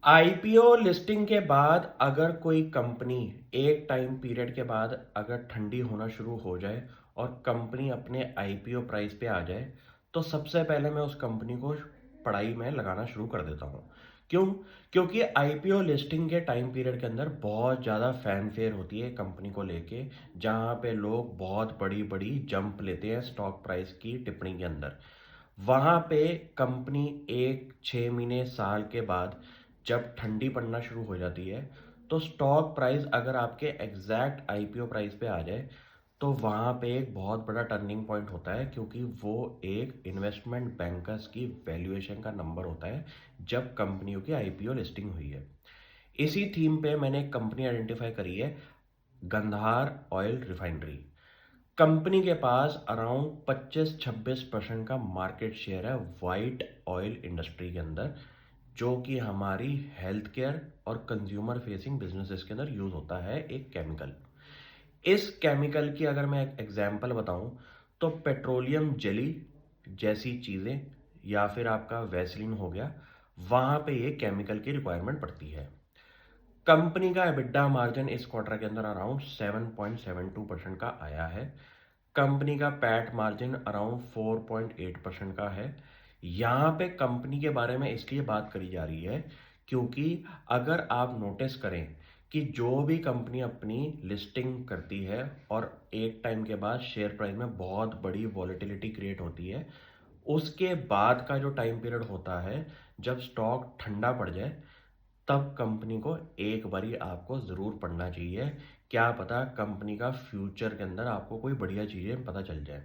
IPO listing के बाद अगर कोई कंपनी एक टाइम पीरियड के बाद अगर ठंडी होना शुरू हो जाए और कंपनी अपने आईपीओ प्राइस पे आ जाए, तो सबसे पहले मैं उस कंपनी को पढ़ाई में लगाना शुरू कर देता हूँ। क्यों? क्योंकि आईपीओ लिस्टिंग के टाइम पीरियड के अंदर बहुत ज़्यादा फैनफेयर होती है कंपनी को लेके, जहाँ पे लोग बहुत बड़ी बड़ी जंप लेते हैं स्टॉक प्राइस की टिप्पणी के अंदर। वहाँ पे कंपनी 1 6 महीने साल के बाद जब ठंडी पड़ना शुरू हो जाती है, तो स्टॉक प्राइस अगर आपके एग्जैक्ट आईपीओ प्राइस पे आ जाए, तो वहाँ पे एक बहुत बड़ा टर्निंग पॉइंट होता है, क्योंकि वो एक इन्वेस्टमेंट बैंकर्स की वैल्यूएशन का नंबर होता है जब कंपनियों की आईपीओ लिस्टिंग हुई है। इसी थीम पे मैंने एक कंपनी आइडेंटिफाई करी है, गंधार ऑयल रिफाइनरी। कंपनी के पास अराउंड 25-26% का मार्केट शेयर है वाइट ऑयल इंडस्ट्री के अंदर, जो कि हमारी हेल्थ केयर और कंज्यूमर फेसिंग बिजनेसेस के अंदर यूज होता है एक केमिकल। इस केमिकल की अगर मैं एक एग्जांपल बताऊं, तो पेट्रोलियम जेली जैसी चीज़ें या फिर आपका वैसलीन हो गया, वहाँ पे ये केमिकल की रिक्वायरमेंट पड़ती है। कंपनी का एबिटा मार्जिन इस क्वार्टर के अंदर अराउंड 7.72% का आया है। कंपनी का पैट मार्जिन अराउंड 4.8% का है। यहाँ पे कंपनी के बारे में इसलिए बात करी जा रही है, क्योंकि अगर आप नोटिस करें कि जो भी कंपनी अपनी लिस्टिंग करती है और एक टाइम के बाद शेयर प्राइस में बहुत बड़ी वॉलेटिलिटी क्रिएट होती है, उसके बाद का जो टाइम पीरियड होता है, जब स्टॉक ठंडा पड़ जाए, तब कंपनी को एक बारी आपको ज़रूर पढ़ना चाहिए। क्या पता कंपनी का फ्यूचर के अंदर आपको कोई बढ़िया चीज़ें पता चल जाए।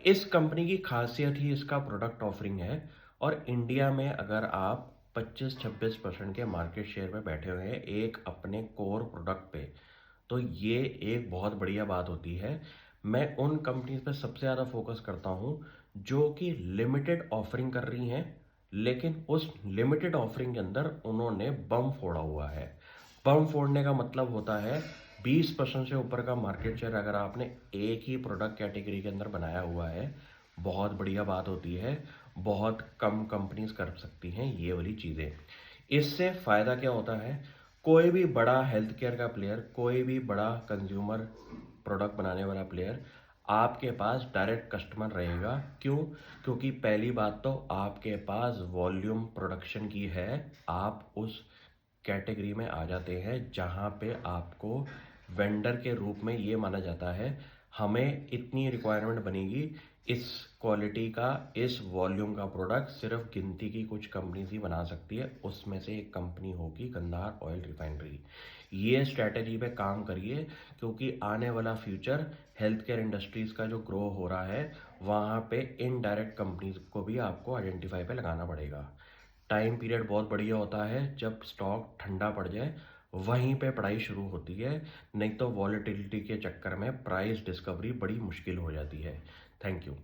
इस कंपनी की खासियत ही इसका प्रोडक्ट ऑफरिंग है, और इंडिया में अगर आप 25-26% के मार्केट शेयर में बैठे हुए हैं एक अपने कोर प्रोडक्ट पे, तो ये एक बहुत बढ़िया बात होती है। मैं उन कंपनीज पे सबसे ज़्यादा फोकस करता हूँ जो कि लिमिटेड ऑफरिंग कर रही हैं, लेकिन उस लिमिटेड ऑफरिंग के अंदर उन्होंने बम फोड़ा हुआ है। बम फोड़ने का मतलब होता है 20% से ऊपर का मार्केट शेयर अगर आपने एक ही प्रोडक्ट कैटेगरी के अंदर बनाया हुआ है, बहुत बढ़िया बात होती है। बहुत कम कंपनीज कर सकती हैं ये वाली चीज़ें। इससे फ़ायदा क्या होता है? कोई भी बड़ा हेल्थ केयर का प्लेयर, कोई भी बड़ा कंज्यूमर प्रोडक्ट बनाने वाला प्लेयर आपके पास डायरेक्ट कस्टमर रहेगा। क्यों? क्योंकि पहली बात तो आपके पास वॉल्यूम प्रोडक्शन की है, आप उस कैटेगरी में आ जाते हैं जहां पे आपको वेंडर के रूप में ये माना जाता है, हमें इतनी रिक्वायरमेंट बनेगी, इस क्वालिटी का, इस वॉल्यूम का प्रोडक्ट सिर्फ गिनती की कुछ कंपनीज ही बना सकती है, उसमें से एक कंपनी होगी गंधार ऑयल रिफाइनरी। ये स्ट्रैटेजी पे काम करिए, क्योंकि आने वाला फ्यूचर हेल्थ केयर इंडस्ट्रीज का जो ग्रो हो रहा है, वहाँ पे इनडायरेक्ट कंपनीज को भी आपको आइडेंटिफाई पे लगाना पड़ेगा। टाइम पीरियड बहुत बढ़िया होता है जब स्टॉक ठंडा पड़ जाए, वहीं पे पढ़ाई शुरू होती है। नहीं तो वॉलेटिलिटी के चक्कर में प्राइस डिस्कवरी बड़ी मुश्किल हो जाती है। Thank you.